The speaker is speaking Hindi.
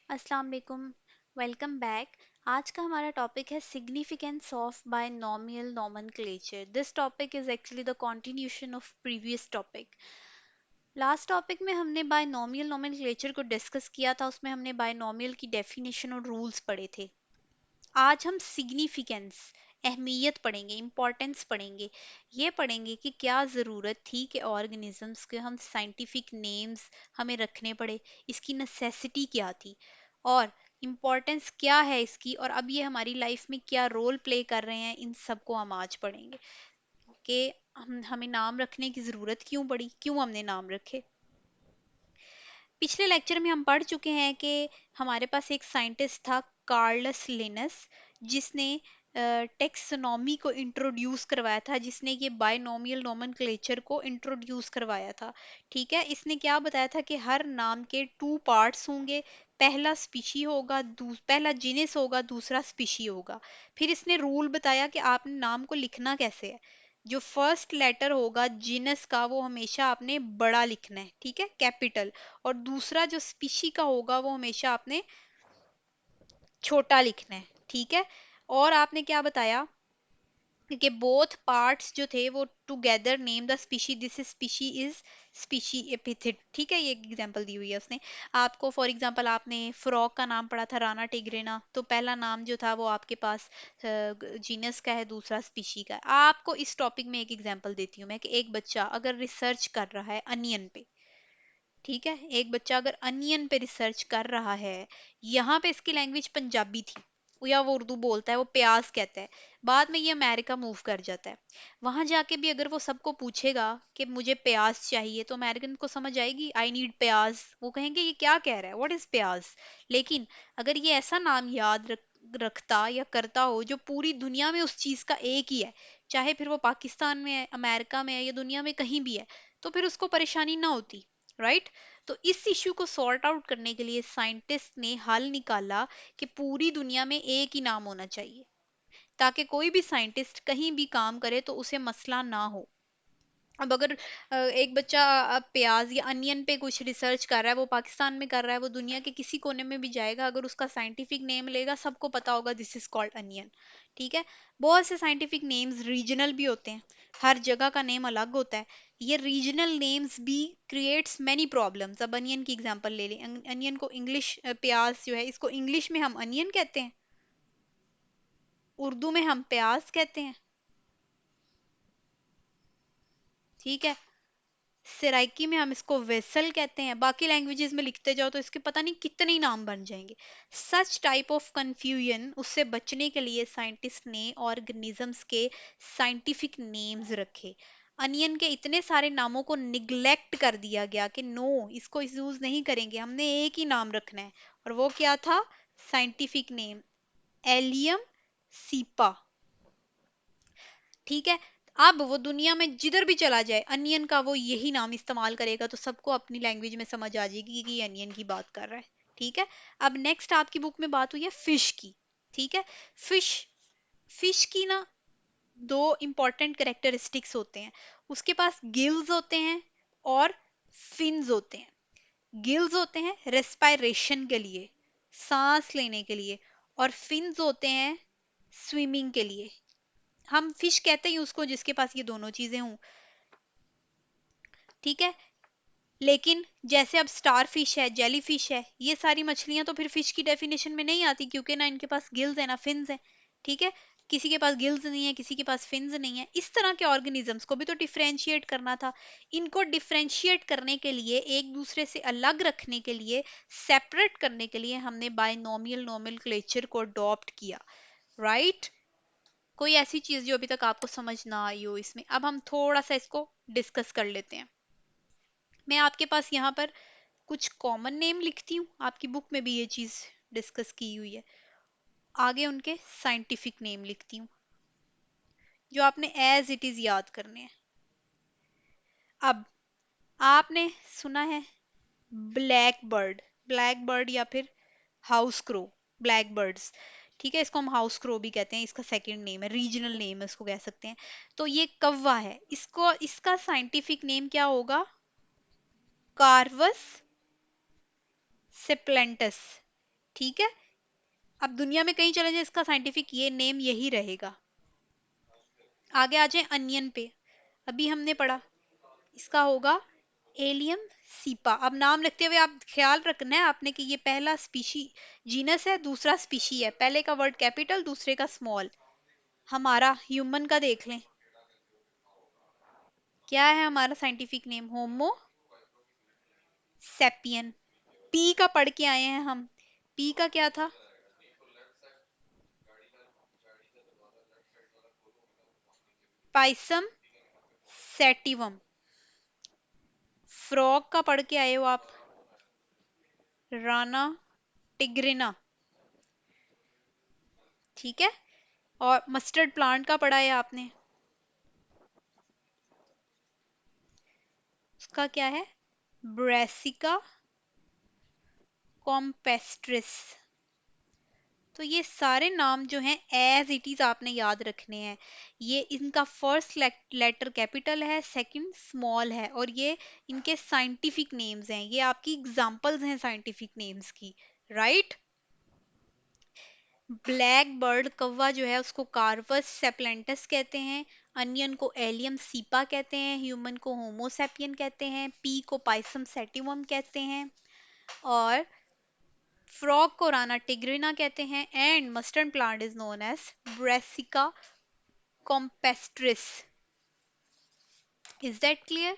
अस्सलाम वालेकुम। Welcome back. आज का हमारा टॉपिक है significance of binomial nomenclature. This topic is actually the continuation of previous topic. Last topic में हमने बायनॉमियल नोमेनक्लेचर को डिस्कस किया था, उसमें हमने बायनॉमियल की डेफिनेशन और रूल्स पढ़े थे। आज हम सिग्निफिकेंस, अहमियत पढ़ेंगे, इम्पोर्टेंस पढ़ेंगे। ये पढ़ेंगे कि क्या ज़रूरत थी कि ऑर्गेनिजम्स के हम साइंटिफिक नेम्स हमें रखने पड़े, इसकी नेसेसिटी क्या थी और इम्पोर्टेंस क्या है इसकी, और अब ये हमारी लाइफ में क्या रोल प्ले कर रहे हैं, इन सब को हम आज पढ़ेंगे कि हमें नाम रखने की ज़रूरत क्यों पड़ी, क्यों हमने नाम रखे। पिछले लेक्चर में हम पढ़ चुके हैं कि हमारे पास एक साइंटिस्ट था, कार्लस लिनस, जिसने टेक्सोनॉमी को इंट्रोड्यूस करवाया था, जिसने ये बायनोमियल नोमेनक्लेचर को इंट्रोड्यूस करवाया था। ठीक है, इसने क्या बताया था कि हर नाम के टू पार्ट्स होंगे। पहला स्पीशी होगा, पहला जिनस होगा, दूसरा स्पीशी होगा। फिर इसने रूल बताया कि आपने नाम को लिखना कैसे है। जो फर्स्ट लेटर होगा जिनस का वो हमेशा आपने बड़ा लिखना है, ठीक है, कैपिटल। और दूसरा जो स्पीशी का होगा वो हमेशा आपने छोटा लिखना है, ठीक है। और आपने क्या बताया कि बोथ पार्ट्स जो थे वो together name the species, this species is species epithet, ठीक है। ये एग्जांपल दी हुई है उसने आपको। फॉर एग्जांपल आपने फ्रॉग का नाम पढ़ा था, राना टिग्रिना, तो पहला नाम जो था वो आपके पास जीनस का है, दूसरा स्पीशी का है। आपको इस टॉपिक में एक एग्जांपल देती हूँ मैं कि एक बच्चा अगर रिसर्च कर रहा है अनियन पे, ठीक है, एक बच्चा अगर अनियन पे रिसर्च कर रहा है, यहाँ पे इसकी लैंग्वेज पंजाबी थी या वो उर्दू बोलता है, वो प्याज कहता है। बाद में ये अमेरिका मूव कर जाता है। वहां जाके भी अगर वो सबको पूछेगा कि मुझे प्याज चाहिए, तो अमेरिकन को समझ आएगी, आई नीड प्याज। वो कहेंगे ये क्या कह रहा है, व्हाट इज प्याज। लेकिन अगर ये ऐसा नाम रखता या करता हो जो पूरी दुनिया में उस चीज का एक ही है, चाहे फिर वो पाकिस्तान में है, अमेरिका में है, या दुनिया में कहीं भी है, तो फिर उसको परेशानी ना होती, राइट। तो इस इश्यू को सॉर्ट आउट करने के लिए साइंटिस्ट ने हल निकाला कि पूरी दुनिया में एक ही नाम होना चाहिए, ताकि कोई भी साइंटिस्ट कहीं भी काम करे तो उसे मसला ना हो। अब अगर एक बच्चा प्याज या अनियन पे कुछ रिसर्च कर रहा है, वो पाकिस्तान में कर रहा है, वो दुनिया के किसी कोने में भी जाएगा, अगर उसका साइंटिफिक नेम लेगा सबको पता होगा दिस इज कॉल्ड अनियन, ठीक है। बहुत से साइंटिफिक नेम्स रीजनल भी होते हैं, हर जगह का नेम अलग होता है। ये रीजनल नेम्स भी क्रिएट्स मैनी प्रॉब्लम्स। अब अनियन की एग्जांपल ले लें, अनियन को इंग्लिश, प्याज जो है इसको इंग्लिश में हम अनियन कहते हैं, उर्दू में हम प्याज कहते हैं, ठीक है। सिराइकी में हम इसको वेसल कहते हैं। बाकी लैंग्वेजेस में लिखते जाओ तो इसके पता नहीं कितने ही नाम बन जाएंगे। सच टाइप ऑफ कंफ्यूजन, उससे बचने के लिए साइंटिस्ट ने ऑर्गेनिजम्स के साइंटिफिक नेम्स रखे। अनियन के इतने सारे नामों को निग्लेक्ट कर दिया गया कि नो, इसको यूज नहीं करेंगे, हमने एक ही नाम रखना है। और वो क्या था? साइंटिफिक नेम एलियम सीपा, ठीक है। अब वो दुनिया में जिधर भी चला जाए अनियन का वो यही नाम इस्तेमाल करेगा, तो सबको अपनी लैंग्वेज में समझ आ जाएगी कि ये अनियन की बात कर रहा है, ठीक है। अब नेक्स्ट आपकी बुक में बात हुई है फिश की, ठीक है। फिश, फिश की ना दो इंपॉर्टेंट कैरेक्टरिस्टिक्स होते हैं। उसके पास गिल्स होते हैं और फिन्स होते हैं। गिल्स होते हैं रेस्पायरेशन के लिए, सांस लेने के लिए, और फिन्स होते हैं स्विमिंग के लिए। हम फिश कहते हैं उसको जिसके पास ये दोनों चीजें हों, ठीक है। लेकिन जैसे अब स्टार फिश है, जेली फिश है, ये सारी मछलियां तो फिर फिश की डेफिनेशन में नहीं आती, क्योंकि ना इनके पास गिल्स है ना फिन्स है, ठीक है। किसी के पास गिल्स नहीं है, किसी के पास फिन्स नहीं है। इस तरह के ऑर्गेनिजम्स को भी तो डिफरेंशिएट करना था। इनको डिफरेंशिएट करने के लिए, एक दूसरे से अलग रखने के लिए, सेपरेट करने के लिए हमने बायनोमियल नोमेनक्लेचर को अडॉप्ट किया, राइट। कोई ऐसी चीज जो अभी तक आपको समझ ना आई हो इसमें, अब हम थोड़ा सा इसको डिस्कस कर लेते हैं। मैं आपके पास यहाँ पर कुछ कॉमन नेम लिखती हूँ, आपकी बुक में भी ये चीज डिस्कस की हुई है। आगे उनके साइंटिफिक नेम लिखती हूँ जो आपने एज इट इज याद करने हैं। अब आपने सुना है ब्लैक बर्ड, ब्लैक बर्ड या फिर हाउस क्रो, ब्लैक बर्ड्स, ठीक है। इसको हम हाउस क्रो भी कहते हैं, इसका सेकंड नेम है, रीजनल नेम है, इसको कह सकते हैं। तो ये कौवा है, इसको, इसका साइंटिफिक नेम क्या होगा? कार्वस सेप्लेंटस, ठीक है। अब दुनिया में कहीं चले जाए, इसका साइंटिफिक ये नेम यही रहेगा। आगे आ जाए अनियन पे। अभी हमने पढ़ा, इसका होगा एलियम सीपा। अब नाम लिखते हुए आप ख्याल रखना है आपने कि ये पहला स्पीशी जीनस है, दूसरा स्पीशी है। पहले का वर्ड कैपिटल, दूसरे का स्मॉल। हमारा ह्यूमन का देख लें, क्या है हमारा साइंटिफिक नेम? होमो सेपियन। पी का पढ़ के आए हैं हम। पी का क्या था? Pisum sativum. फ्रॉग का पढ़ के आए हो आप, राना टिग्रिना। ठीक है। और मस्टर्ड प्लांट का पढ़ा है आपने, उसका क्या है? ब्रेसिका कॉम्पेस्ट्रिस। तो ये सारे नाम जो हैं एज इट इज आपने याद रखने हैं। ये इनका फर्स्ट लेटर कैपिटल है, सेकंड स्मॉल है, और ये इनके साइंटिफिक नेम्स हैं। ये आपकी एग्जांपल्स हैं साइंटिफिक नेम्स की, राइट। ब्लैक बर्ड कौवा जो है उसको कार्वस सेप्लेंटस कहते हैं। अनियन को एलियम सीपा कहते हैं। ह्यूमन को होमोसेपियन कहते हैं। पी को पाइसम सेटिवम कहते हैं। और फ्रॉग को राना टिग्रिना कहते हैं। And mustard plant is known as Brassica campestris. Is that clear?